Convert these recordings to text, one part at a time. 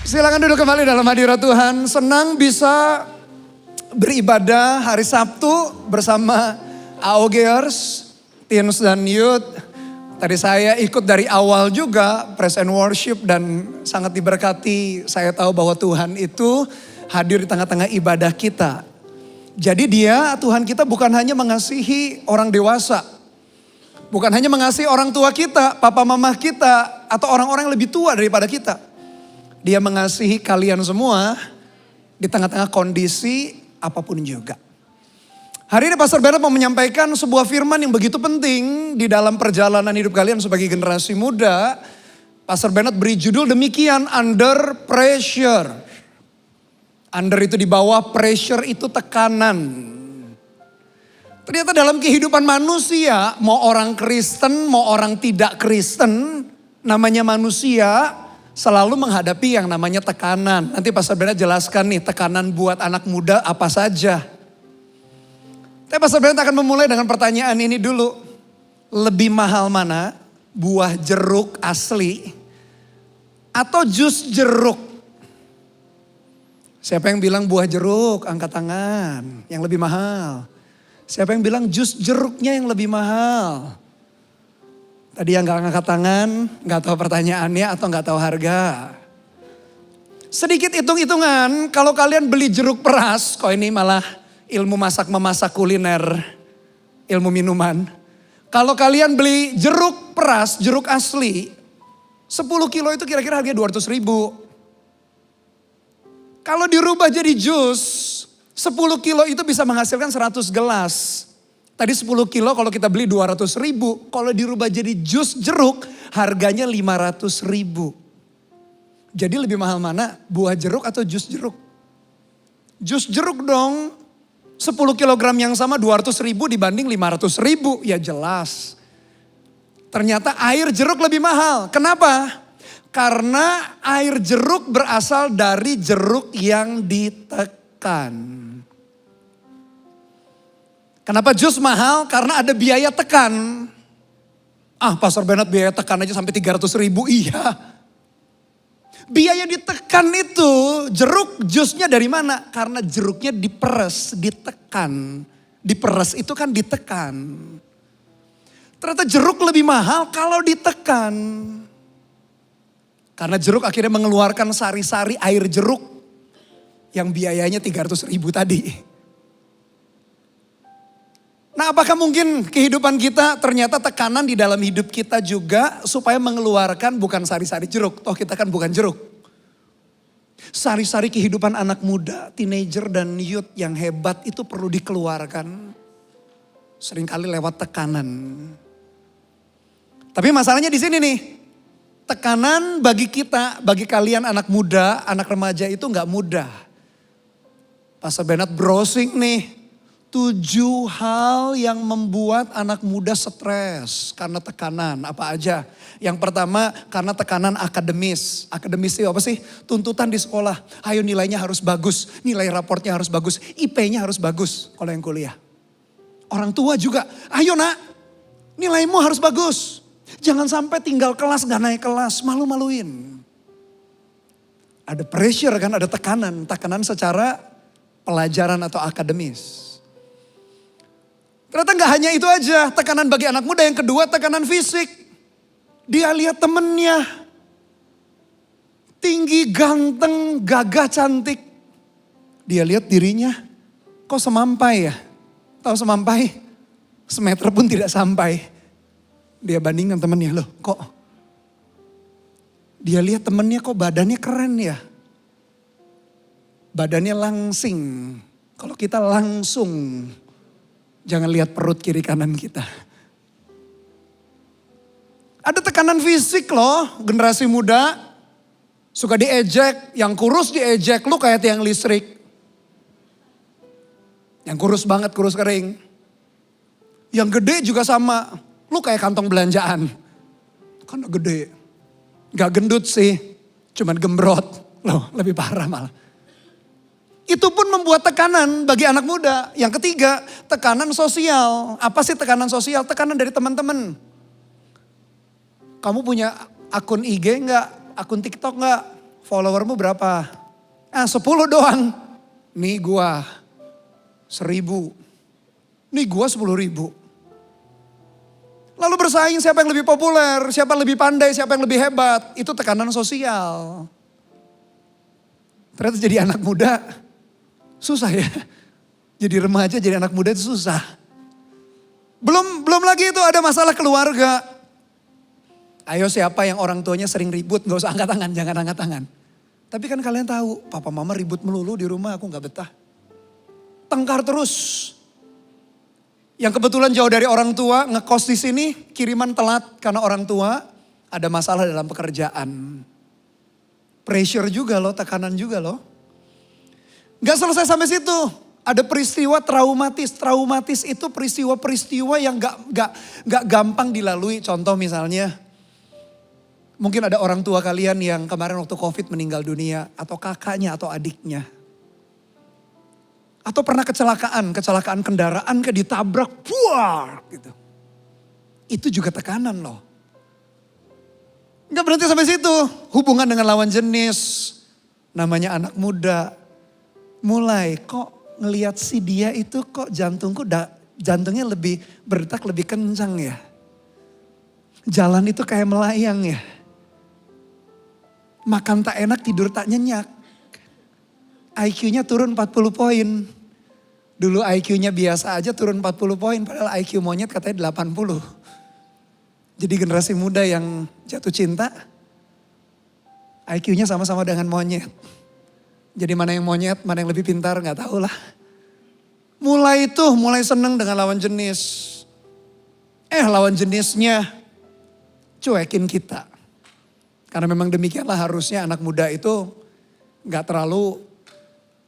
Silakan duduk kembali dalam hadirat Tuhan. Senang bisa beribadah hari Sabtu bersama AOGers, Teens dan Youth. Tadi saya ikut dari awal juga praise and worship dan sangat diberkati. Saya tahu bahwa Tuhan itu hadir di tengah-tengah ibadah kita. Jadi Tuhan kita bukan hanya mengasihi orang dewasa. Bukan hanya mengasihi orang tua kita, papa mama kita, atau orang-orang yang lebih tua daripada kita. Dia mengasihi kalian semua di tengah-tengah kondisi apapun juga. Hari ini Pastor Bernard mau menyampaikan sebuah firman yang begitu penting di dalam perjalanan hidup kalian sebagai generasi muda. Pastor Bernard beri judul demikian, Under Pressure. Under itu di bawah, pressure itu tekanan. Ternyata dalam kehidupan manusia, mau orang Kristen, mau orang tidak Kristen, namanya manusia selalu menghadapi yang namanya tekanan. Nanti Pastor Bernard jelaskan nih tekanan buat anak muda apa saja. Tapi Pastor Bernard akan memulai dengan pertanyaan ini dulu. Lebih mahal mana? Buah jeruk asli atau jus jeruk? Siapa yang bilang buah jeruk? Angkat tangan. Yang lebih mahal. Siapa yang bilang jus jeruknya yang lebih mahal? Tadi yang gak ngangkat tangan, gak tahu pertanyaannya atau gak tahu harga. Sedikit hitung-hitungan, kalau kalian beli jeruk peras, kok ini malah ilmu masak-memasak kuliner, ilmu minuman. Kalau kalian beli jeruk peras, jeruk asli, 10 kilo itu kira-kira harganya 200 ribu. Kalau dirubah jadi jus, 10 kilo itu bisa menghasilkan 100 gelas. Tadi 10 kilo kalau kita beli 200 ribu. Kalau dirubah jadi jus jeruk harganya 500 ribu. Jadi lebih mahal mana? Buah jeruk atau jus jeruk? Jus jeruk dong. 10 kilogram yang sama 200 ribu dibanding 500 ribu. Ya jelas. Ternyata air jeruk lebih mahal. Kenapa? Karena air jeruk berasal dari jeruk yang ditekan. Kenapa jus mahal? Karena ada biaya tekan. Pastor Bernard biaya tekan aja sampai 300 ribu. Iya. Biaya ditekan itu jeruk jusnya dari mana? Karena jeruknya diperes, ditekan. Diperes itu kan ditekan. Ternyata jeruk lebih mahal kalau ditekan. Karena jeruk akhirnya mengeluarkan sari-sari air jeruk. Yang biayanya 300 ribu tadi. Nah, apakah mungkin kehidupan kita ternyata tekanan di dalam hidup kita juga supaya mengeluarkan bukan sari-sari jeruk. Toh kita kan bukan jeruk. Sari-sari kehidupan anak muda, teenager dan youth yang hebat itu perlu dikeluarkan. Seringkali lewat tekanan. Tapi masalahnya di sini nih. Tekanan bagi kita, bagi kalian anak muda, anak remaja itu gak mudah. Pastor Bernard browsing nih. 7 hal yang membuat anak muda stres karena tekanan. Apa aja? Yang pertama karena tekanan akademis. Akademis itu apa sih? Tuntutan di sekolah. Ayo nilainya harus bagus. Nilai raportnya harus bagus. IP-nya harus bagus kalau yang kuliah. Orang tua juga. Ayo nak, nilaimu harus bagus. Jangan sampai tinggal kelas gak naik kelas. Malu-maluin. Ada pressure kan, ada tekanan. Tekanan secara pelajaran atau akademis. Ternyata gak hanya itu aja, tekanan bagi anak muda. Yang kedua tekanan fisik. Dia lihat temennya. Tinggi, ganteng, gagah, cantik. Dia lihat dirinya, kok semampai ya? Tahu semampai? Semeter pun tidak sampai. Dia bandingkan temennya, loh kok. Dia lihat temennya kok badannya keren ya? Badannya langsing. Kalau kita langsung. Jangan lihat perut kiri kanan kita. Ada tekanan fisik loh, generasi muda. Suka diejek, yang kurus diejek, lu kayak tiang listrik. Yang kurus banget, kurus kering. Yang gede juga sama, lu kayak kantong belanjaan. Karena gede. Gak gendut sih, cuman gembrot. Loh, lebih parah malah. Itu pun membuat tekanan bagi anak muda. Yang ketiga, tekanan sosial. Apa sih tekanan sosial? Tekanan dari teman-teman. Kamu punya akun IG enggak? Akun TikTok enggak? Followermu berapa? 10 doang. Nih gua 1000. Nih gua 10.000. Lalu bersaing siapa yang lebih populer, siapa yang lebih pandai, siapa yang lebih hebat. Itu tekanan sosial. Ternyata jadi anak muda susah ya. Jadi remaja, jadi anak muda itu susah. Belum lagi itu ada masalah keluarga. Ayo siapa yang orang tuanya sering ribut, gak usah angkat tangan, jangan angkat tangan. Tapi kan kalian tahu, papa mama ribut melulu di rumah, aku gak betah. Tengkar terus. Yang kebetulan jauh dari orang tua, ngekos di sini, kiriman telat karena orang tua ada masalah dalam pekerjaan. Pressure juga loh, tekanan juga loh. Gak selesai sampai situ. Ada peristiwa traumatis. Traumatis itu peristiwa-peristiwa yang gak gampang dilalui. Contoh misalnya, mungkin ada orang tua kalian yang kemarin waktu COVID meninggal dunia. Atau kakaknya atau adiknya. Atau pernah kecelakaan kendaraan kayak ditabrak, buar gitu. Itu juga tekanan loh. Gak berhenti sampai situ. Hubungan dengan lawan jenis, namanya anak muda. Mulai kok ngelihat si dia itu kok jantungnya lebih berdetak lebih kencang ya. Jalan itu kayak melayang ya. Makan tak enak, tidur tak nyenyak. IQ-nya turun 40 poin. Dulu IQ-nya biasa aja turun 40 poin. Padahal IQ monyet katanya 80. Jadi generasi muda yang jatuh cinta. IQ-nya sama-sama dengan monyet. Jadi mana yang monyet, mana yang lebih pintar gak tahu lah. Mulai seneng dengan lawan jenis. Lawan jenisnya cuekin kita. Karena memang demikianlah harusnya anak muda itu gak terlalu.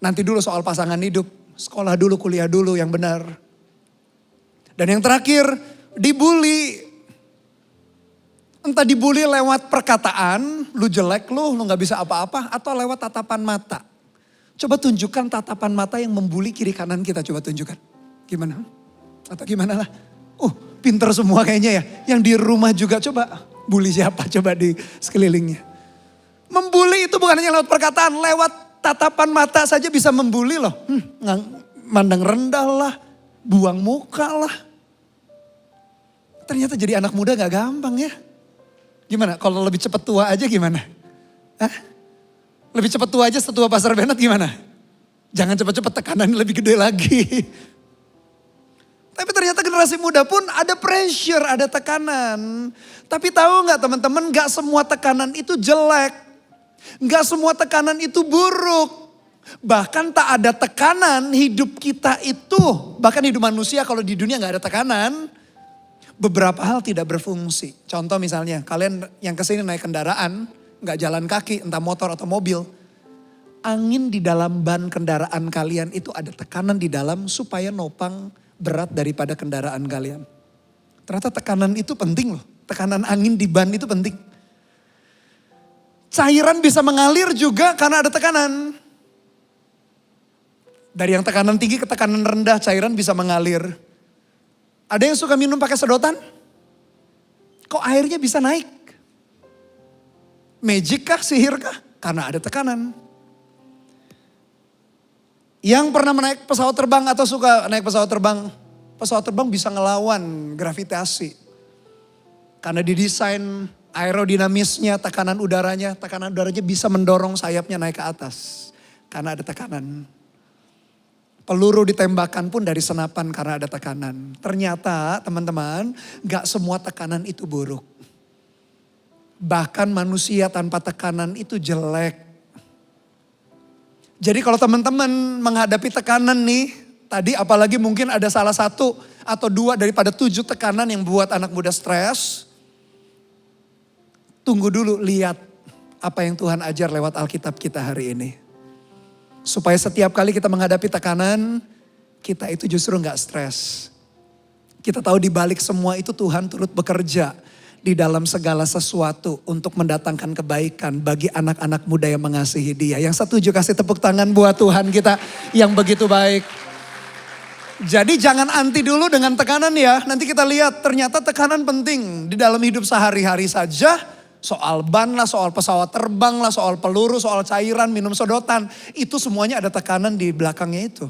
Nanti dulu soal pasangan hidup, sekolah dulu, kuliah dulu yang benar. Dan yang terakhir, dibully. Entah dibully lewat perkataan, lu jelek lu gak bisa apa-apa. Atau lewat tatapan mata. Coba tunjukkan tatapan mata yang membuli kiri kanan kita, coba tunjukkan. Gimana? Atau gimana lah? Pinter semua kayaknya ya. Yang di rumah juga coba, bully siapa coba di sekelilingnya. Membuli itu bukan hanya lewat perkataan, lewat tatapan mata saja bisa membuli loh. Mandang rendah lah, buang muka lah. Ternyata jadi anak muda gak gampang ya. Gimana kalau lebih cepat tua aja gimana? Lebih cepat tua aja setua Pastor Bennett gimana? Jangan cepat-cepat tekanan lebih gede lagi. Tapi ternyata generasi muda pun ada pressure, ada tekanan. Tapi tahu gak teman-teman, gak semua tekanan itu jelek. Gak semua tekanan itu buruk. Bahkan tak ada tekanan hidup kita itu. Bahkan hidup manusia kalau di dunia gak ada tekanan. Beberapa hal tidak berfungsi. Contoh misalnya kalian yang kesini naik kendaraan. Gak jalan kaki entah motor atau mobil. Angin di dalam ban kendaraan kalian itu ada tekanan di dalam supaya nopang berat daripada kendaraan kalian. Ternyata tekanan itu penting loh. Tekanan angin di ban itu penting. Cairan bisa mengalir juga karena ada tekanan. Dari yang tekanan tinggi ke tekanan rendah, cairan bisa mengalir. Ada yang suka minum pakai sedotan? Kok airnya bisa naik? Magic kah, sihir kah? Karena ada tekanan. Yang pernah naik pesawat terbang atau suka naik pesawat terbang bisa ngelawan gravitasi. Karena didesain aerodinamisnya, tekanan udaranya bisa mendorong sayapnya naik ke atas. Karena ada tekanan. Peluru ditembakkan pun dari senapan karena ada tekanan. Ternyata teman-teman, gak semua tekanan itu buruk. Bahkan manusia tanpa tekanan itu jelek. Jadi kalau teman-teman menghadapi tekanan nih, tadi apalagi mungkin ada salah satu atau dua daripada 7 tekanan yang buat anak muda stres. Tunggu dulu, lihat apa yang Tuhan ajar lewat Alkitab kita hari ini. Supaya setiap kali kita menghadapi tekanan, kita itu justru gak stres. Kita tahu di balik semua itu Tuhan turut bekerja di dalam segala sesuatu untuk mendatangkan kebaikan bagi anak-anak muda yang mengasihi Dia. Yang setuju kasih tepuk tangan buat Tuhan kita yang begitu baik. Jadi jangan anti dulu dengan tekanan ya. Nanti kita lihat ternyata tekanan penting di dalam hidup sehari-hari saja. Soal ban lah, soal pesawat terbang lah, soal peluru, soal cairan, minum sedotan. Itu semuanya ada tekanan di belakangnya itu.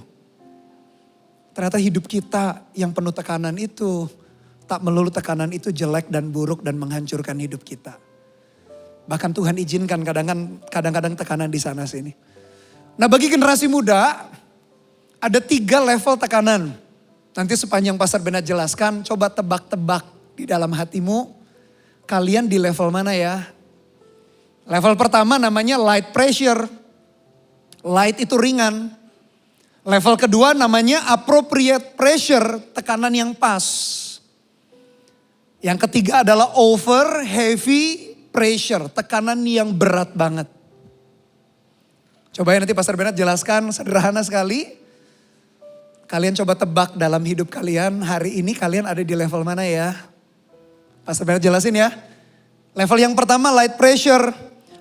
Ternyata hidup kita yang penuh tekanan itu, tak melulu tekanan itu jelek dan buruk dan menghancurkan hidup kita. Bahkan Tuhan izinkan kadang-kadang tekanan di sana sini. Nah bagi generasi muda, ada 3 level tekanan. Nanti sepanjang Pastor Bernard jelaskan, coba tebak-tebak di dalam hatimu. Kalian di level mana ya? Level pertama namanya light pressure. Light itu ringan. Level kedua namanya appropriate pressure, tekanan yang pas. Yang ketiga adalah over heavy pressure, tekanan yang berat banget. Coba ya nanti Pastor Bernard jelaskan, sederhana sekali. Kalian coba tebak dalam hidup kalian, hari ini kalian ada di level mana ya? Pastor Bernard jelasin ya. Level yang pertama light pressure.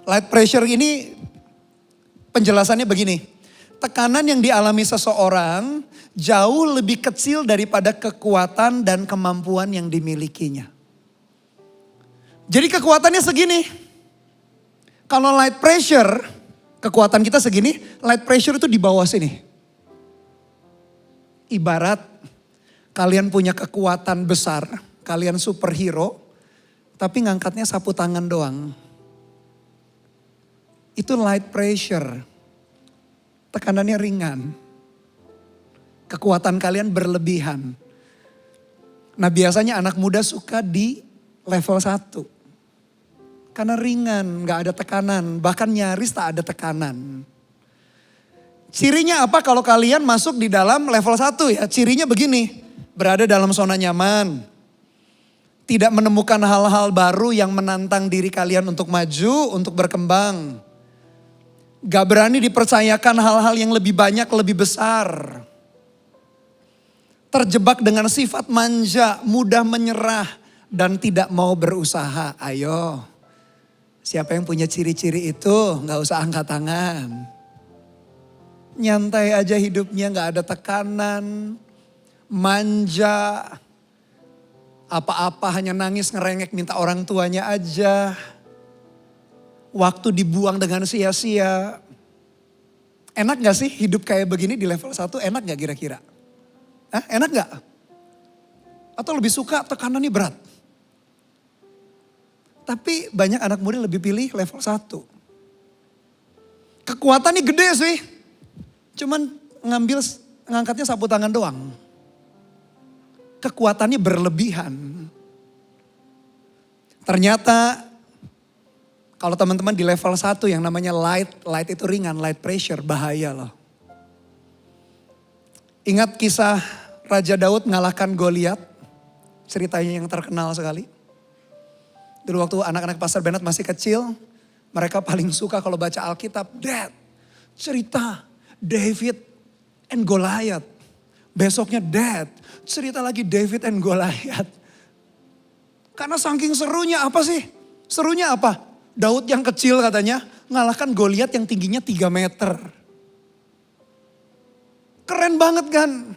Light pressure ini penjelasannya begini. Tekanan yang dialami seseorang jauh lebih kecil daripada kekuatan dan kemampuan yang dimilikinya. Jadi kekuatannya segini. Kalau light pressure, kekuatan kita segini, light pressure itu di bawah sini. Ibarat kalian punya kekuatan besar, kalian superhero, tapi ngangkatnya sapu tangan doang. Itu light pressure. Tekanannya ringan. Kekuatan kalian berlebihan. Nah biasanya anak muda suka di level 1. Karena ringan, gak ada tekanan, bahkan nyaris tak ada tekanan. Cirinya apa kalau kalian masuk di dalam level 1 ya? Cirinya begini, berada dalam zona nyaman. Tidak menemukan hal-hal baru yang menantang diri kalian untuk maju, untuk berkembang. Gak berani dipercayakan hal-hal yang lebih banyak, lebih besar. Terjebak dengan sifat manja, mudah menyerah, dan tidak mau berusaha. Ayo. Siapa yang punya ciri-ciri itu gak usah angkat tangan. Nyantai aja hidupnya, gak ada tekanan, manja. Apa-apa hanya nangis ngerengek minta orang tuanya aja. Waktu dibuang dengan sia-sia. Enak gak sih hidup kayak begini di level 1? Enak gak kira-kira? Hah, enak gak? Atau lebih suka tekanannya berat? Tapi banyak anak muda lebih pilih level 1. Kekuatannya gede sih. Cuman ngangkatnya sapu tangan doang. Kekuatannya berlebihan. Ternyata kalau teman-teman di level 1 yang namanya light itu ringan, light pressure, bahaya loh. Ingat kisah Raja Daud mengalahkan Goliat? Ceritanya yang terkenal sekali. Dulu waktu anak-anak Pastor Bernard masih kecil, mereka paling suka kalau baca Alkitab. Dad, cerita David and Goliath. Besoknya Dad, cerita lagi David and Goliath. Karena saking serunya apa sih? Serunya apa? Daud yang kecil katanya ngalahkan Goliath yang tingginya 3 meter. Keren banget kan?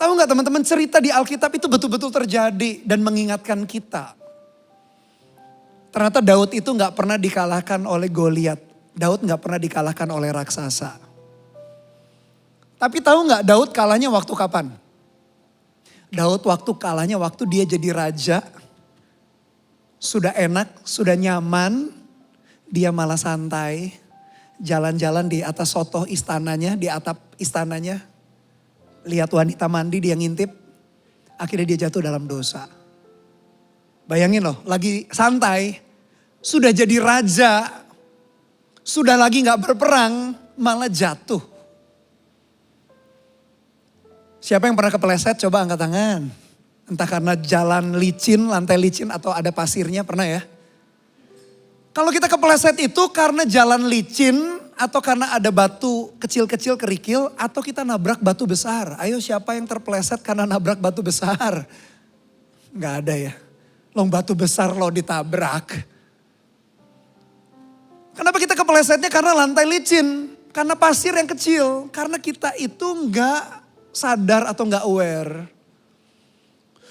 Tahu gak teman-teman, cerita di Alkitab itu betul-betul terjadi dan mengingatkan kita. Ternyata Daud itu gak pernah dikalahkan oleh Goliat. Daud gak pernah dikalahkan oleh raksasa. Tapi tahu gak Daud kalahnya waktu kapan? Daud waktu kalahnya waktu dia jadi raja. Sudah enak, sudah nyaman. Dia malah santai. Jalan-jalan di atas sotoh istananya, di atap istananya. Lihat wanita mandi, dia ngintip. Akhirnya dia jatuh dalam dosa. Bayangin loh, lagi santai. Sudah jadi raja, sudah lagi gak berperang, malah jatuh. Siapa yang pernah kepleset? Coba angkat tangan. Entah karena jalan licin, lantai licin atau ada pasirnya, pernah ya? Kalau kita kepleset itu karena jalan licin atau karena ada batu kecil-kecil kerikil atau kita nabrak batu besar. Ayo siapa yang terpleset karena nabrak batu besar? Gak ada ya. Long batu besar lo ditabrak. Kenapa kita keplesetnya? Karena lantai licin. Karena pasir yang kecil. Karena kita itu gak sadar atau gak aware.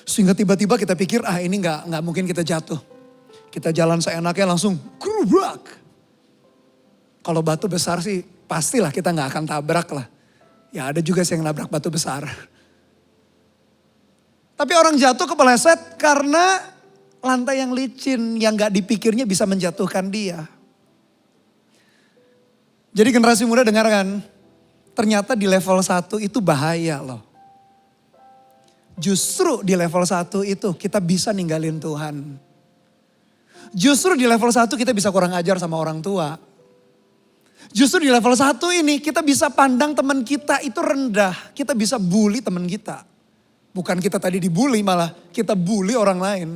Sehingga tiba-tiba kita pikir ini gak mungkin kita jatuh. Kita jalan seenaknya langsung gerubrak. Kalau batu besar sih pastilah kita gak akan tabrak lah. Ya ada juga sih yang nabrak batu besar. Tapi orang jatuh kepeleset karena lantai yang licin yang gak dipikirnya bisa menjatuhkan dia. Jadi generasi muda dengarkan, ternyata di level 1 itu bahaya loh. Justru di level 1 itu kita bisa ninggalin Tuhan. Justru di level 1 kita bisa kurang ajar sama orang tua. Justru di level 1 ini kita bisa pandang teman kita itu rendah. Kita bisa bully teman kita. Bukan kita tadi dibully, malah kita bully orang lain.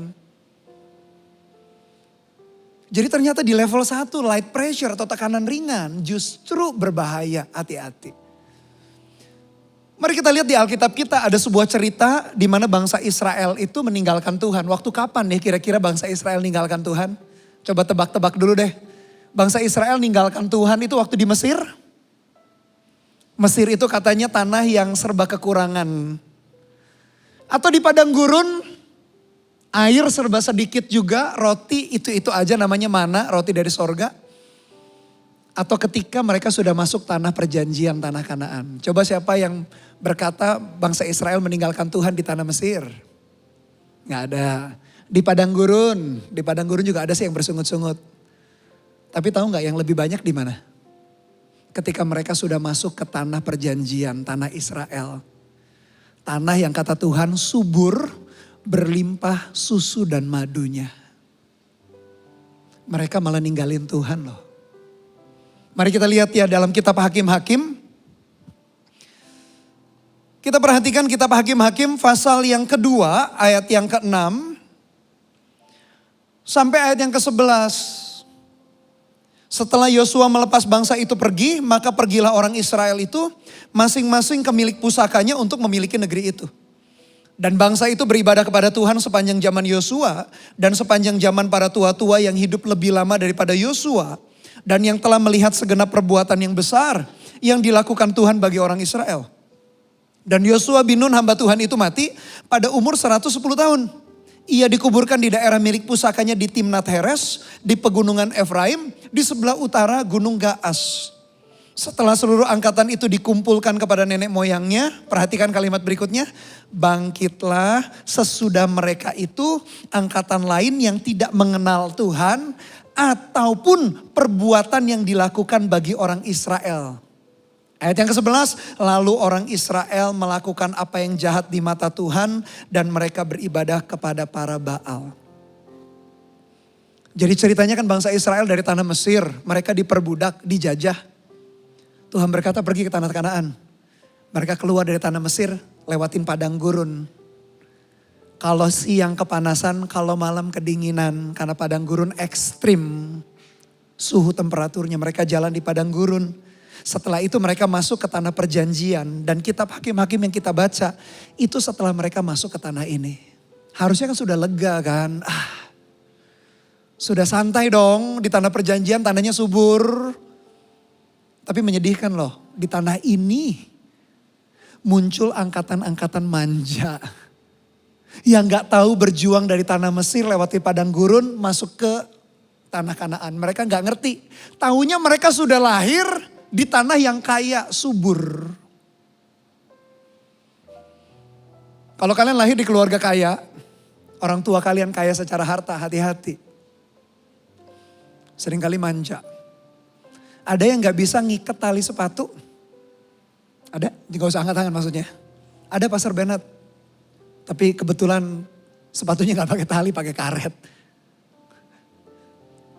Jadi ternyata di level 1 light pressure atau tekanan ringan justru berbahaya, hati-hati. Mari kita lihat di Alkitab kita ada sebuah cerita di mana bangsa Israel itu meninggalkan Tuhan. Waktu kapan nih kira-kira bangsa Israel meninggalkan Tuhan? Coba tebak-tebak dulu deh. Bangsa Israel meninggalkan Tuhan itu waktu di Mesir. Mesir itu katanya tanah yang serba kekurangan. Atau di padang gurun, air serba sedikit juga, roti itu aja namanya mana, roti dari sorga. Atau ketika mereka sudah masuk tanah perjanjian, tanah Kanaan. Coba siapa yang berkata bangsa Israel meninggalkan Tuhan di tanah Mesir? Gak ada. Di padang gurun juga ada sih yang bersungut-sungut. Tapi tahu gak yang lebih banyak di mana? Ketika mereka sudah masuk ke tanah perjanjian, tanah Israel. Tanah yang kata Tuhan subur, berlimpah susu dan madunya. Mereka malah ninggalin Tuhan loh. Mari kita lihat ya dalam kitab Hakim-Hakim. Kita perhatikan kitab Hakim-Hakim pasal yang kedua ayat yang ke-6. Sampai ayat yang ke-11. Setelah Yosua melepas bangsa itu pergi, maka pergilah orang Israel itu masing-masing ke milik pusakanya untuk memiliki negeri itu. Dan bangsa itu beribadah kepada Tuhan sepanjang zaman Yosua dan sepanjang zaman para tua-tua yang hidup lebih lama daripada Yosua. Dan yang telah melihat segenap perbuatan yang besar yang dilakukan Tuhan bagi orang Israel. Dan Yosua bin Nun hamba Tuhan itu mati pada umur 110 tahun. Ia dikuburkan di daerah milik pusakanya di Timnat Heres, di pegunungan Efraim, di sebelah utara gunung Gaas. Setelah seluruh angkatan itu dikumpulkan kepada nenek moyangnya, perhatikan kalimat berikutnya. Bangkitlah sesudah mereka itu angkatan lain yang tidak mengenal Tuhan ataupun perbuatan yang dilakukan bagi orang Israel. Ayat yang ke-11, lalu orang Israel melakukan apa yang jahat di mata Tuhan dan mereka beribadah kepada para Baal. Jadi ceritanya kan bangsa Israel dari tanah Mesir, mereka diperbudak, dijajah. Tuhan berkata pergi ke tanah Kanaan. Mereka keluar dari tanah Mesir, lewatin padang gurun. Kalau siang kepanasan, kalau malam kedinginan. Karena padang gurun ekstrim. Suhu temperaturnya, mereka jalan di padang gurun. Setelah itu mereka masuk ke tanah perjanjian. Dan kitab Hakim-Hakim yang kita baca, itu setelah mereka masuk ke tanah ini. Harusnya kan sudah lega kan. Sudah santai dong di tanah perjanjian, tanahnya subur. Tapi menyedihkan loh, di tanah ini muncul angkatan-angkatan manja. Yang gak tahu berjuang dari tanah Mesir lewati padang gurun masuk ke tanah Kanaan. Mereka gak ngerti. Taunya mereka sudah lahir di tanah yang kaya, subur. Kalau kalian lahir di keluarga kaya, orang tua kalian kaya secara harta, hati-hati. Seringkali manja. Ada yang gak bisa ngiket tali sepatu? Ada? Gak usah angkat tangan maksudnya. Ada Pastor Bernard. Tapi kebetulan sepatunya gak pakai tali, pakai karet.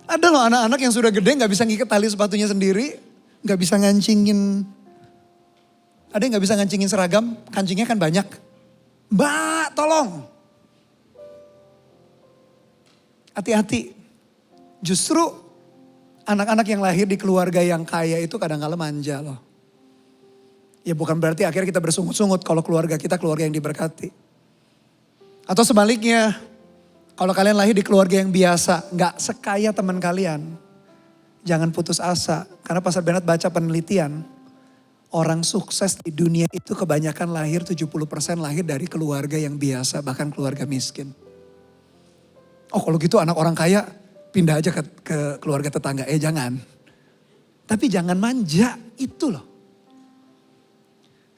Ada loh anak-anak yang sudah gede gak bisa ngiket tali sepatunya sendiri. Gak bisa ngancingin. Ada yang gak bisa ngancingin seragam, kancingnya kan banyak. Mbak tolong. Hati-hati. Justru anak-anak yang lahir di keluarga yang kaya itu kadang-kadang manja loh. Ya bukan berarti akhirnya kita bersungut-sungut kalau keluarga kita keluarga yang diberkati. Atau sebaliknya, kalau kalian lahir di keluarga yang biasa, gak sekaya teman kalian. Jangan putus asa, karena Pastor Bernard baca penelitian. Orang sukses di dunia itu kebanyakan lahir 70% lahir dari keluarga yang biasa, bahkan keluarga miskin. Oh kalau gitu anak orang kaya pindah aja ke keluarga tetangga. Jangan. Tapi jangan manja, itu loh.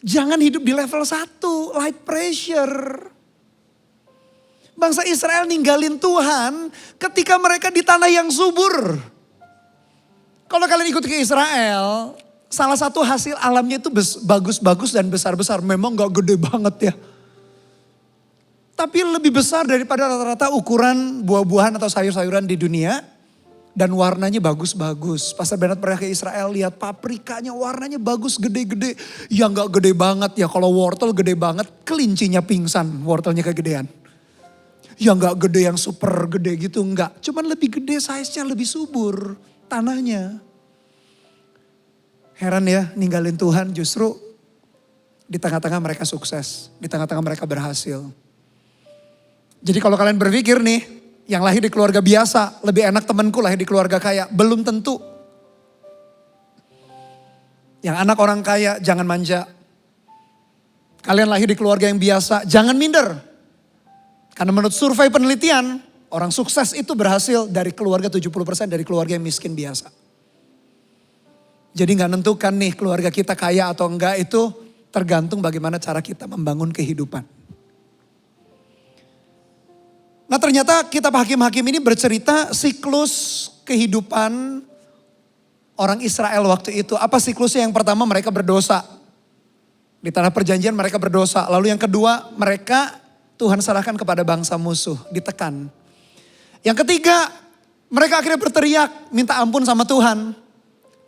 Jangan hidup di level 1, light pressure. Bangsa Israel ninggalin Tuhan ketika mereka di tanah yang subur. Kalau kalian ikut ke Israel, salah satu hasil alamnya itu bagus-bagus dan besar-besar. Memang gak gede banget ya. Tapi lebih besar daripada rata-rata ukuran buah-buahan atau sayur-sayuran di dunia. Dan warnanya bagus-bagus. Pastor Bernard pernah ke Israel, lihat paprikanya warnanya bagus, gede-gede. Yang gak gede banget ya, kalau wortel gede banget, kelincinya pingsan, wortelnya kegedean. Yang gak gede, yang super gede gitu, enggak. Cuman lebih gede, size-nya lebih subur, tanahnya. Heran ya, ninggalin Tuhan justru di tengah-tengah mereka sukses. Di tengah-tengah mereka berhasil. Jadi kalau kalian berpikir nih, yang lahir di keluarga biasa, lebih enak temanku lahir di keluarga kaya. Belum tentu. Yang anak orang kaya, jangan manja. Kalian lahir di keluarga yang biasa, jangan minder. Karena menurut survei penelitian, orang sukses itu berhasil dari keluarga 70% dari keluarga yang miskin biasa. Jadi gak nentukan nih keluarga kita kaya atau enggak, itu tergantung bagaimana cara kita membangun kehidupan. Nah ternyata kitab Hakim-Hakim ini bercerita siklus kehidupan orang Israel waktu itu. Apa siklusnya? Yang pertama, mereka berdosa. Di tanah perjanjian mereka berdosa. Lalu yang kedua, mereka Tuhan serahkan kepada bangsa musuh, ditekan. Yang ketiga, mereka akhirnya berteriak minta ampun sama Tuhan.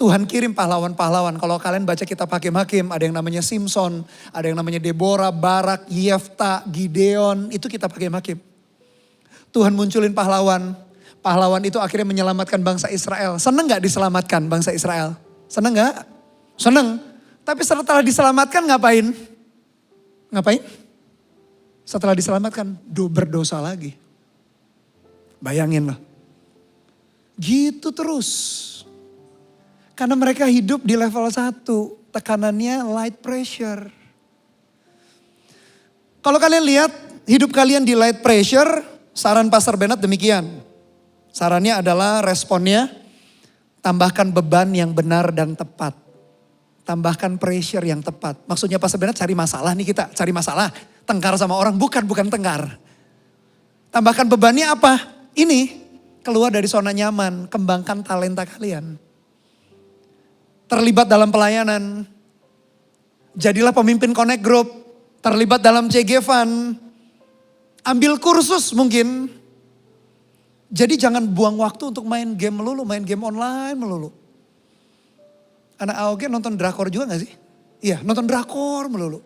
Tuhan kirim pahlawan-pahlawan. Kalau kalian baca kitab Hakim-Hakim, ada yang namanya Simson, ada yang namanya Deborah, Barak, Yefta, Gideon, itu kitab Hakim-Hakim. Tuhan munculin pahlawan. Pahlawan itu akhirnya menyelamatkan bangsa Israel. Seneng gak diselamatkan bangsa Israel? Seneng gak? Seneng. Tapi setelah diselamatkan ngapain? Ngapain? Setelah diselamatkan berdosa lagi. Bayangin loh. Gitu terus. Karena mereka hidup di level 1. Tekanannya light pressure. Kalau kalian lihat hidup kalian di light pressure, saran Pastor Bernard demikian. Sarannya adalah responnya, tambahkan beban yang benar dan tepat. Tambahkan pressure yang tepat. Maksudnya Pastor Bernard cari masalah nih kita. Cari masalah, tengkar sama orang. Bukan tengkar. Tambahkan bebannya apa? Ini, keluar dari zona nyaman. Kembangkan talenta kalian. Terlibat dalam pelayanan. Jadilah pemimpin Connect Group. Terlibat dalam CG Fund. Ambil kursus mungkin. Jadi jangan buang waktu untuk main game melulu, main game online melulu. Anak AOG nonton drakor juga gak sih? Iya, nonton drakor melulu.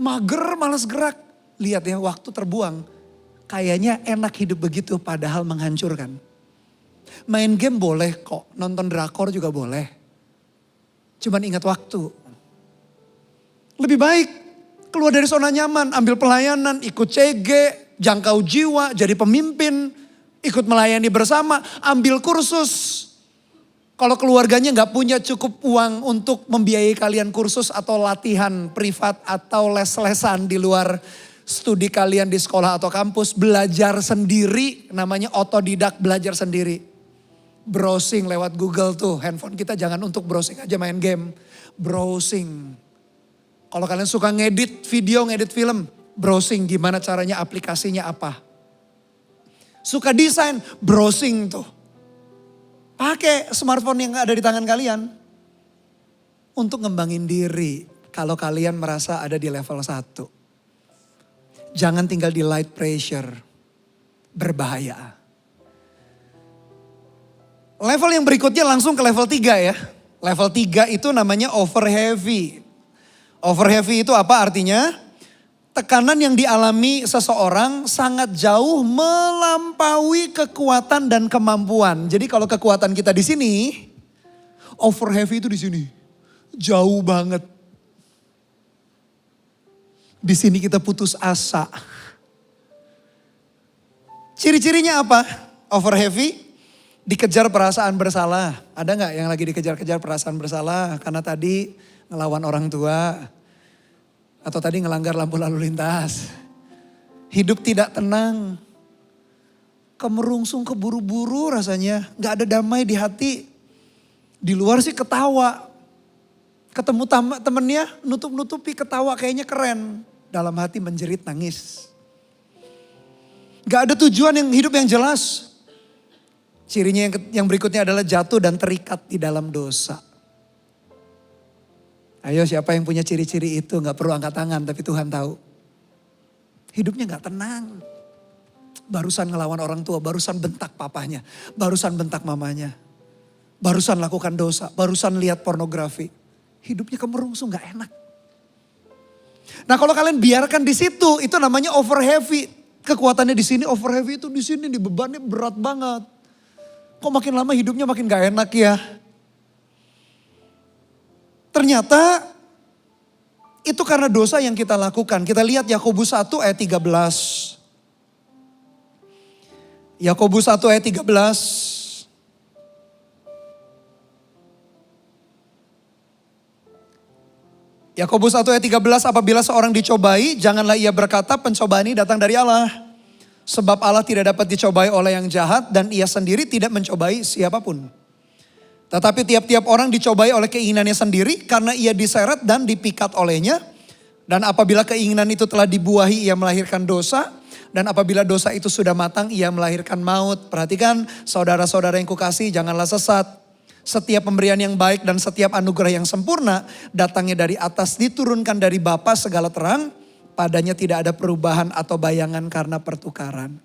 Mager, malas gerak. Lihat ya, waktu terbuang. Kayaknya enak hidup begitu, padahal menghancurkan. Main game boleh kok, nonton drakor juga boleh. Cuman ingat waktu. Lebih baik keluar dari zona nyaman, ambil pelayanan, ikut CG, jangkau jiwa, jadi pemimpin, ikut melayani bersama, ambil kursus. Kalau keluarganya gak punya cukup uang untuk membiayai kalian kursus atau latihan privat atau les-lesan di luar studi kalian di sekolah atau kampus, belajar sendiri, namanya otodidak, belajar sendiri. Browsing lewat Google tuh, handphone kita jangan untuk browsing aja main game, browsing. Kalau kalian suka ngedit video, ngedit film, browsing gimana caranya, aplikasinya apa. Suka desain, browsing tuh. Pakai smartphone yang ada di tangan kalian. Untuk ngembangin diri kalau kalian merasa ada di level 1. Jangan tinggal di light pressure, berbahaya. Level yang berikutnya langsung ke level 3 ya. Level 3 itu namanya over heavy. Over heavy itu apa artinya? Tekanan yang dialami seseorang sangat jauh melampaui kekuatan dan kemampuan. Jadi kalau kekuatan kita di sini, over heavy itu di sini. Jauh banget. Di sini kita putus asa. Ciri-cirinya apa? Over heavy, dikejar perasaan bersalah. Ada gak yang lagi dikejar-kejar perasaan bersalah karena tadi ngelawan orang tua? Atau tadi ngelanggar lampu lalu lintas. Hidup tidak tenang. kemerungsung, keburu-buru rasanya. Gak ada damai di hati. Di luar sih ketawa. Ketemu temennya nutup-nutupi ketawa kayaknya keren. Dalam hati menjerit nangis. Gak ada tujuan yang hidup yang jelas. Cirinya yang berikutnya adalah jatuh dan terikat di dalam dosa. Ayo siapa yang punya ciri-ciri itu, gak perlu angkat tangan tapi Tuhan tahu. Hidupnya gak tenang. Barusan ngelawan orang tua, barusan bentak papahnya, barusan bentak mamanya. Barusan lakukan dosa, barusan lihat pornografi. Hidupnya kemerungsung gak enak. Nah kalau kalian biarkan di situ, itu namanya over heavy. Kekuatannya di sini, over heavy itu di sini, di bebannya berat banget. Kok makin lama hidupnya makin gak enak ya. Ternyata itu karena dosa yang kita lakukan. Kita lihat Yakobus 1 ayat 13. Yakobus 1 ayat 13. Yakobus 1 ayat 13, apabila seorang dicobai, janganlah ia berkata pencobaan ini datang dari Allah. Sebab Allah tidak dapat dicobai oleh yang jahat dan ia sendiri tidak mencobai siapapun. Tetapi tiap-tiap orang dicobai oleh keinginannya sendiri karena ia diseret dan dipikat olehnya. Dan apabila keinginan itu telah dibuahi ia melahirkan dosa. Dan apabila dosa itu sudah matang ia melahirkan maut. Perhatikan saudara-saudara yang kukasihi, janganlah sesat. Setiap pemberian yang baik dan setiap anugerah yang sempurna datangnya dari atas, diturunkan dari Bapa segala terang. Padanya tidak ada perubahan atau bayangan karena pertukaran.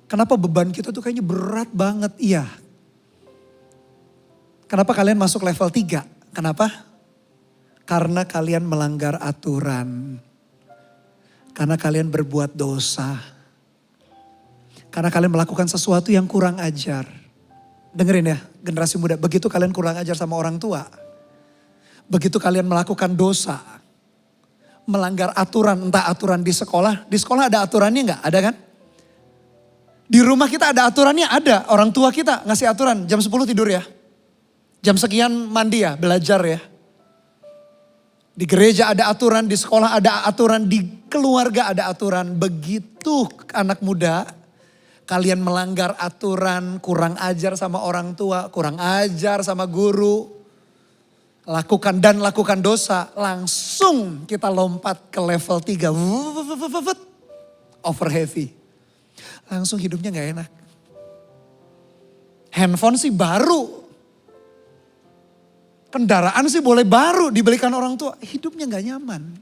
Kenapa beban kita tuh kayaknya berat banget? Iya. Kenapa kalian masuk level 3? Kenapa? Karena kalian melanggar aturan. Karena kalian berbuat dosa. Karena kalian melakukan sesuatu yang kurang ajar. Dengerin ya, generasi muda, begitu kalian kurang ajar sama orang tua. Begitu kalian melakukan dosa. Melanggar aturan, entah aturan di sekolah. Di sekolah ada aturannya enggak? Ada kan? Di rumah kita ada aturannya? Ada. Orang tua kita ngasih aturan, jam 10 tidur ya. Jam sekian mandi ya, belajar ya. Di gereja ada aturan, di sekolah ada aturan, di keluarga ada aturan. Begitu anak muda, kalian melanggar aturan, kurang ajar sama orang tua, kurang ajar sama guru. Lakukan dosa, langsung kita lompat ke level 3. Over heavy. Langsung hidupnya gak enak. Handphone sih baru. Kendaraan sih boleh baru dibelikan orang tua. Hidupnya gak nyaman.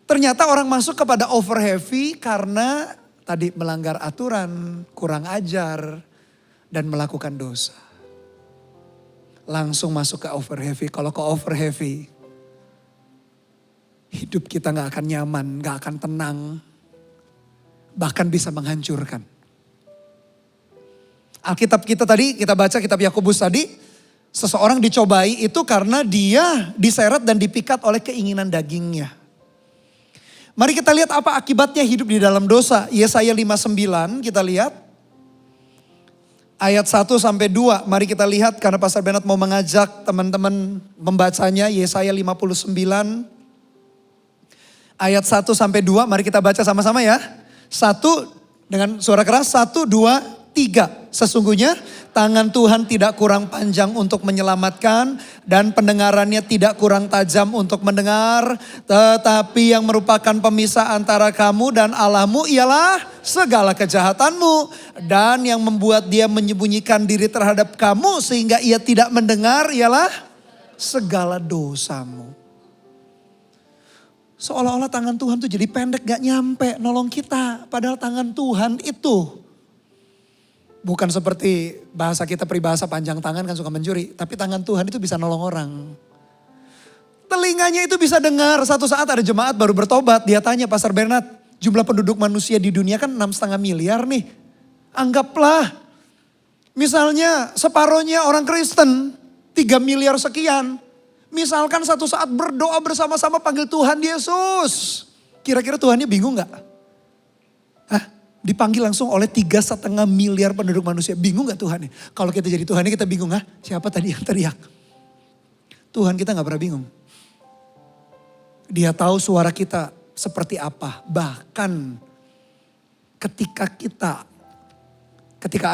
Ternyata orang masuk kepada over heavy karena tadi melanggar aturan, kurang ajar, dan melakukan dosa. Langsung masuk ke over heavy. Kalau ke over heavy, hidup kita gak akan nyaman, gak akan tenang. Bahkan bisa menghancurkan. Alkitab kita tadi, kita baca kitab Yakobus tadi. Seseorang dicobai itu karena dia diseret dan dipikat oleh keinginan dagingnya. Mari kita lihat apa akibatnya hidup di dalam dosa. Yesaya 59 kita lihat. Ayat 1 sampai 2. Mari kita lihat karena Pastor Bernard mau mengajak teman-teman membacanya. Yesaya 59 ayat 1 sampai 2. Mari kita baca sama-sama ya. 1 dengan suara keras. 1, 2, 3. Sesungguhnya tangan Tuhan tidak kurang panjang untuk menyelamatkan dan pendengarannya tidak kurang tajam untuk mendengar. Tetapi yang merupakan pemisah antara kamu dan Allahmu ialah segala kejahatanmu. Dan yang membuat dia menyembunyikan diri terhadap kamu sehingga ia tidak mendengar ialah segala dosamu. Seolah-olah tangan Tuhan tuh jadi pendek, gak nyampe nolong kita. Padahal tangan Tuhan itu bukan seperti bahasa kita peribahasa panjang tangan kan suka mencuri. Tapi tangan Tuhan itu bisa nolong orang. Telinganya itu bisa dengar. Satu saat ada jemaat baru bertobat. Dia tanya Pastor Bernard, jumlah penduduk manusia di dunia kan 6,5 miliar nih. Anggaplah misalnya separohnya orang Kristen. 3 miliar sekian. Misalkan satu saat berdoa bersama-sama panggil Tuhan Yesus. Kira-kira Tuhannya bingung gak? Hah? Dipanggil langsung oleh 3,5 miliar penduduk manusia. Bingung gak Tuhan? Kalau kita jadi Tuhannya kita bingung. Hah? Siapa tadi yang teriak? Tuhan kita gak pernah bingung. Dia tahu suara kita seperti apa. Bahkan ketika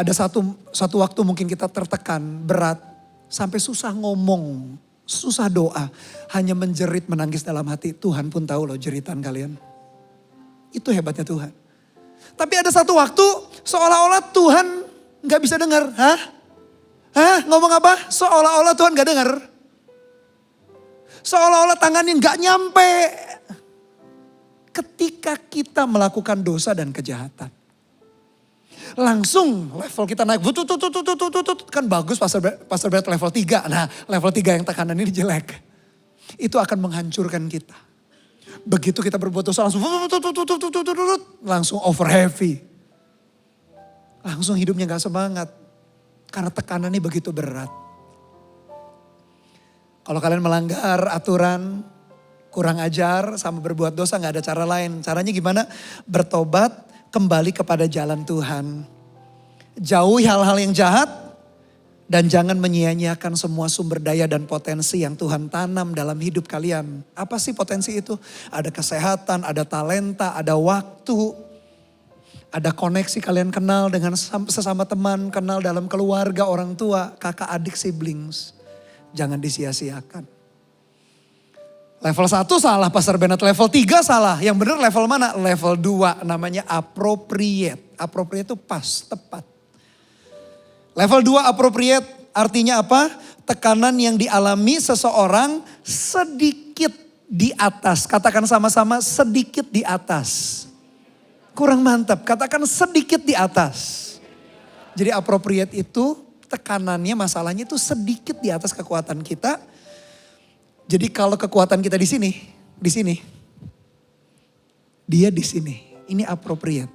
ada satu waktu mungkin kita tertekan, berat, sampai susah ngomong, susah doa, hanya menjerit, menangis dalam hati. Tuhan pun tahu loh jeritan kalian. Itu hebatnya Tuhan. Tapi ada satu waktu seolah-olah Tuhan gak bisa dengar. Hah? Ngomong apa? Seolah-olah Tuhan gak dengar. Seolah-olah tangannya gak nyampe. Ketika kita melakukan dosa dan kejahatan. Langsung level kita naik. Kan bagus Pastor Brad level 3. Nah level 3 yang tekanan ini jelek. Itu akan menghancurkan kita. Begitu kita berbuat dosa langsung over heavy. Langsung hidupnya gak semangat. Karena tekanannya begitu berat. Kalau kalian melanggar aturan, kurang ajar sama berbuat dosa gak ada cara lain. Caranya gimana? Bertobat, kembali kepada jalan Tuhan. Jauhi hal-hal yang jahat. Dan jangan menyia-nyiakan semua sumber daya dan potensi yang Tuhan tanam dalam hidup kalian. Apa sih potensi itu? Ada kesehatan, ada talenta, ada waktu. Ada koneksi kalian kenal dengan sesama teman, kenal dalam keluarga, orang tua, kakak, adik, siblings. Jangan disia-siakan. Level 1 salah, Pastor Bennett. Level 3 salah. Yang benar level mana? Level 2 namanya appropriate. Appropriate itu pas, tepat. Level 2 appropriate artinya apa? Tekanan yang dialami seseorang sedikit di atas. Katakan sama-sama sedikit di atas. Kurang mantap, katakan sedikit di atas. Jadi appropriate itu tekanannya, masalahnya itu sedikit di atas kekuatan kita. Jadi kalau kekuatan kita di sini, dia di sini. Ini appropriate.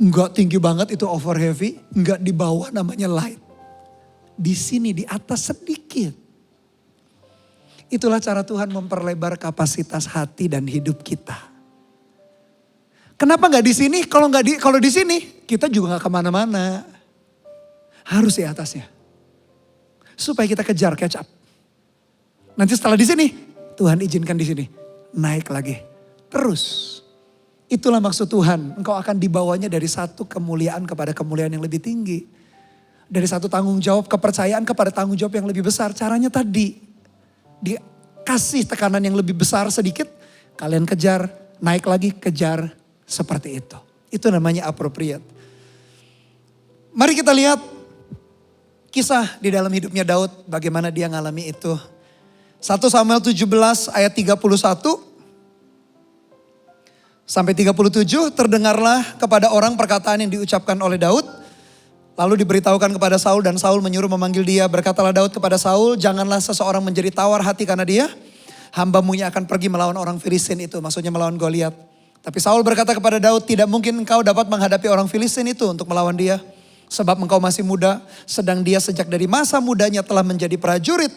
Enggak tinggi banget itu over heavy, enggak di bawah namanya light. Di sini di atas sedikit. Itulah cara Tuhan memperlebar kapasitas hati dan hidup kita. Kenapa nggak di sini? Kalau di sini kita juga nggak kemana-mana. Harus di atasnya. Supaya kita kejar catch up. Nanti setelah di sini, Tuhan izinkan di sini naik lagi. Terus. Itulah maksud Tuhan. Engkau akan dibawanya dari satu kemuliaan kepada kemuliaan yang lebih tinggi. Dari satu tanggung jawab kepercayaan kepada tanggung jawab yang lebih besar. Caranya tadi. Dikasih tekanan yang lebih besar sedikit. Kalian kejar, naik lagi, kejar. Seperti itu. Itu namanya appropriate. Mari kita lihat kisah di dalam hidupnya Daud. Bagaimana dia ngalami itu. 1 Samuel 17 ayat 31. Sampai 37, terdengarlah kepada orang perkataan yang diucapkan oleh Daud. Lalu diberitahukan kepada Saul dan Saul menyuruh memanggil dia. Berkatalah Daud kepada Saul, janganlah seseorang menjadi tawar hati karena dia. Hambamu akan pergi melawan orang Filistin itu, maksudnya melawan Goliat. Tapi Saul berkata kepada Daud, tidak mungkin engkau dapat menghadapi orang Filistin itu untuk melawan dia. Sebab engkau masih muda, sedang dia sejak dari masa mudanya telah menjadi prajurit.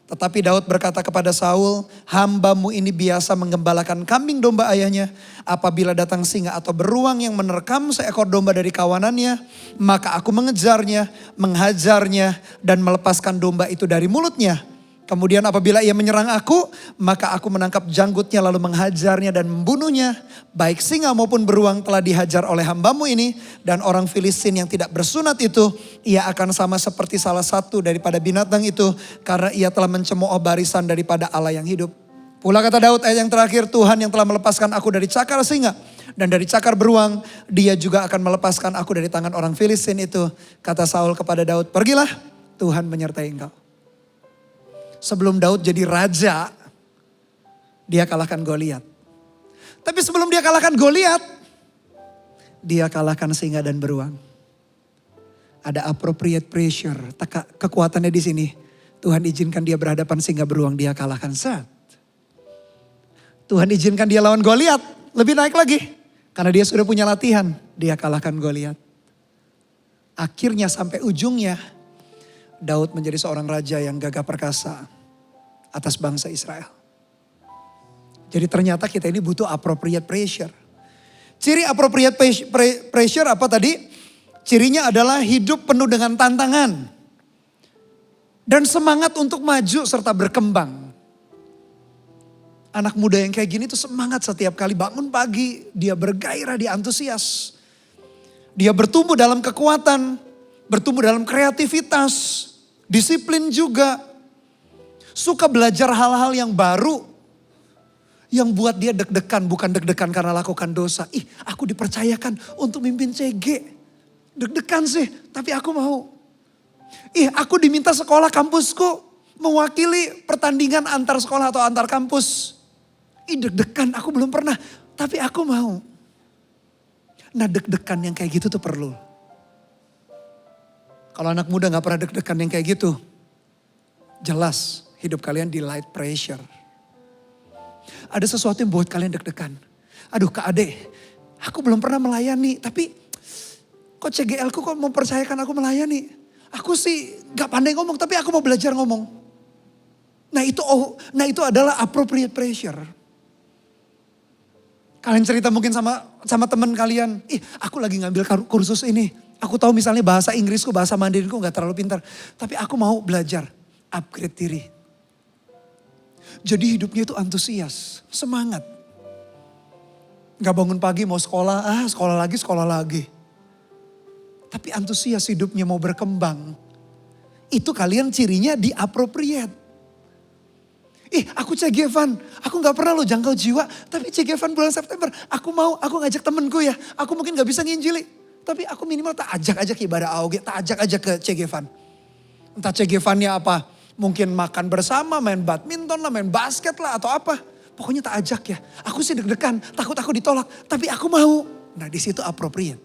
Tetapi Daud berkata kepada Saul, hambamu ini biasa menggembalakan kambing domba ayahnya. Apabila datang singa atau beruang yang menerkam seekor domba dari kawanannya, maka aku mengejarnya, menghajarnya, dan melepaskan domba itu dari mulutnya. Kemudian apabila ia menyerang aku, maka aku menangkap janggutnya lalu menghajarnya dan membunuhnya. Baik singa maupun beruang telah dihajar oleh hambamu ini. Dan orang Filistin yang tidak bersunat itu, ia akan sama seperti salah satu daripada binatang itu. Karena ia telah mencemooh barisan daripada Allah yang hidup. Pula kata Daud ayat yang terakhir, Tuhan yang telah melepaskan aku dari cakar singa dan dari cakar beruang, dia juga akan melepaskan aku dari tangan orang Filistin itu. Kata Saul kepada Daud, pergilah, Tuhan menyertai engkau. Sebelum Daud jadi raja, dia kalahkan Goliat. Tapi sebelum dia kalahkan Goliat, dia kalahkan singa dan beruang. Ada appropriate pressure, kekuatannya di sini. Tuhan izinkan dia berhadapan singa beruang, dia kalahkan set. Tuhan izinkan dia lawan Goliat, lebih naik lagi. Karena dia sudah punya latihan, dia kalahkan Goliat. Akhirnya sampai ujungnya, Daud menjadi seorang raja yang gagah perkasa atas bangsa Israel. Jadi ternyata kita ini butuh appropriate pressure. Ciri appropriate pressure apa tadi? Cirinya adalah hidup penuh dengan tantangan. Dan semangat untuk maju serta berkembang. Anak muda yang kayak gini tuh semangat setiap kali bangun pagi. Dia bergairah, dia antusias. Dia bertumbuh dalam kekuatan, bertumbuh dalam kreativitas, disiplin juga. Suka belajar hal-hal yang baru. Yang buat dia deg-degan, bukan deg-degan karena lakukan dosa. Ih, aku dipercayakan untuk mimpin CG. Deg-degan sih, tapi aku mau. Ih, aku diminta sekolah kampusku mewakili pertandingan antar sekolah atau antar kampus. Ih, deg-degan, aku belum pernah, tapi aku mau. Nah, deg-degan yang kayak gitu tuh perlu. Kalau anak muda gak pernah deg-degan yang kayak gitu, jelas hidup kalian di light pressure. Ada sesuatu yang buat kalian deg-degan. Aduh Kak Ade, aku belum pernah melayani, tapi kok CGL ku kok mempercayakan aku melayani. Aku sih gak pandai ngomong, tapi aku mau belajar ngomong. Nah itu adalah appropriate pressure. Kalian cerita mungkin sama teman kalian, ih aku lagi ngambil kursus ini. Aku tahu misalnya bahasa Inggrisku, bahasa Mandarinku gak terlalu pintar. Tapi aku mau belajar, upgrade diri. Jadi hidupnya itu antusias, semangat. Gak bangun pagi mau sekolah, sekolah lagi. Tapi antusias hidupnya mau berkembang. Itu kalian cirinya di appropriate. Ih aku CGFan, aku gak pernah loh jangkau jiwa. Tapi CGFan bulan September, aku ngajak temenku ya. Aku mungkin gak bisa nginjili. Tapi aku minimal tak ajak ibadah AOG, tak ajak aja ke CGFan. Entah CGFannya apa, mungkin makan bersama, main badminton lah, main basket lah atau apa. Pokoknya tak ajak ya. Aku sih deg-degan, takut aku ditolak. Tapi aku mau. Nah di situ appropriate.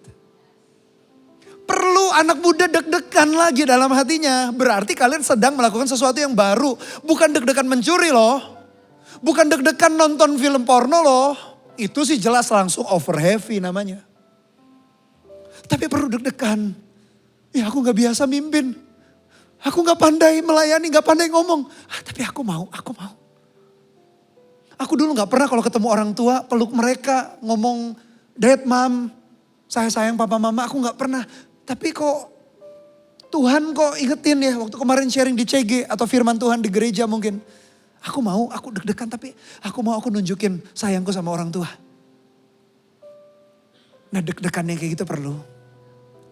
Perlu anak muda deg-degan lagi dalam hatinya. Berarti kalian sedang melakukan sesuatu yang baru. Bukan deg-degan mencuri loh. Bukan deg-degan nonton film porno loh. Itu sih jelas langsung over heavy namanya. Tapi perlu deg-degan. Ya aku gak biasa mimpin. Aku gak pandai melayani, gak pandai ngomong. Tapi aku mau. Aku dulu gak pernah kalau ketemu orang tua peluk mereka. Ngomong dad mom, saya sayang papa mama, aku gak pernah. Tapi kok Tuhan kok ingetin ya waktu kemarin sharing di CG atau firman Tuhan di gereja mungkin. Aku mau, aku deg-degan tapi aku nunjukin sayangku sama orang tua. Nah deg-degan yang kayak gitu perlu.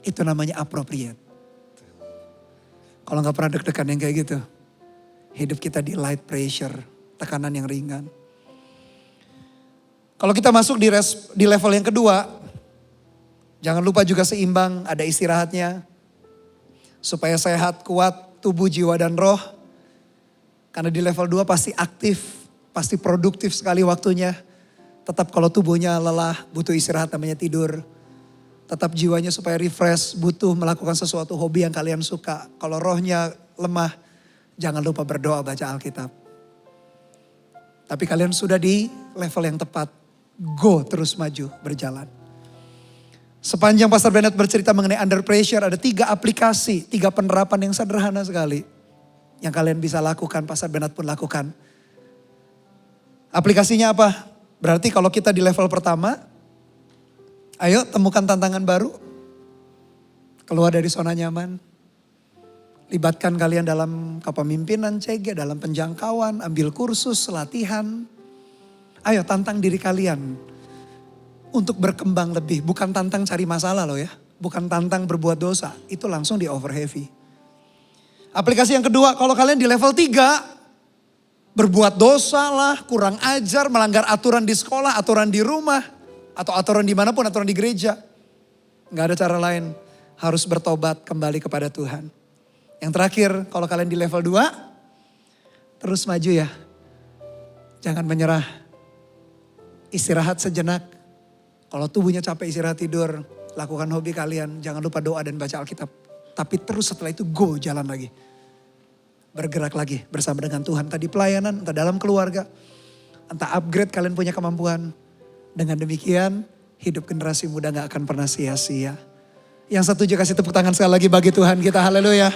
Itu namanya appropriate. Kalau gak pernah deg-degan yang kayak gitu. Hidup kita di light pressure, tekanan yang ringan. Kalau kita masuk di level yang kedua, jangan lupa juga seimbang, ada istirahatnya. Supaya sehat, kuat, tubuh, jiwa, dan roh. Karena di level 2 pasti aktif, pasti produktif sekali waktunya. Tetap kalau tubuhnya lelah, butuh istirahat namanya tidur. Tetap jiwanya supaya refresh, butuh melakukan sesuatu hobi yang kalian suka. Kalau rohnya lemah, jangan lupa berdoa, baca Alkitab. Tapi kalian sudah di level yang tepat, go terus maju, berjalan. Sepanjang Pastor Bennett bercerita mengenai under pressure, ada 3 aplikasi, 3 penerapan yang sederhana sekali. Yang kalian bisa lakukan, Pastor Bennett pun lakukan. Aplikasinya apa? Berarti kalau kita di level pertama, ayo temukan tantangan baru. Keluar dari zona nyaman. Libatkan kalian dalam kepemimpinan CG, dalam penjangkauan, ambil kursus, latihan. Ayo tantang diri kalian. Untuk berkembang lebih, bukan tantang cari masalah loh ya. Bukan tantang berbuat dosa, itu langsung di over heavy. Aplikasi yang kedua, kalau kalian di level 3, berbuat dosa lah, kurang ajar, melanggar aturan di sekolah, aturan di rumah, atau aturan dimanapun, aturan di gereja. Gak ada cara lain, harus bertobat kembali kepada Tuhan. Yang terakhir, kalau kalian di level 2, terus maju ya. Jangan menyerah, istirahat sejenak. Kalau tubuhnya capek istirahat tidur, lakukan hobi kalian. Jangan lupa doa dan baca Alkitab. Tapi terus setelah itu go jalan lagi. Bergerak lagi bersama dengan Tuhan. Entah di pelayanan, entah dalam keluarga. Entah upgrade kalian punya kemampuan. Dengan demikian hidup generasi muda gak akan pernah sia-sia. Yang setuju kasih tepuk tangan sekali lagi bagi Tuhan kita. Haleluya.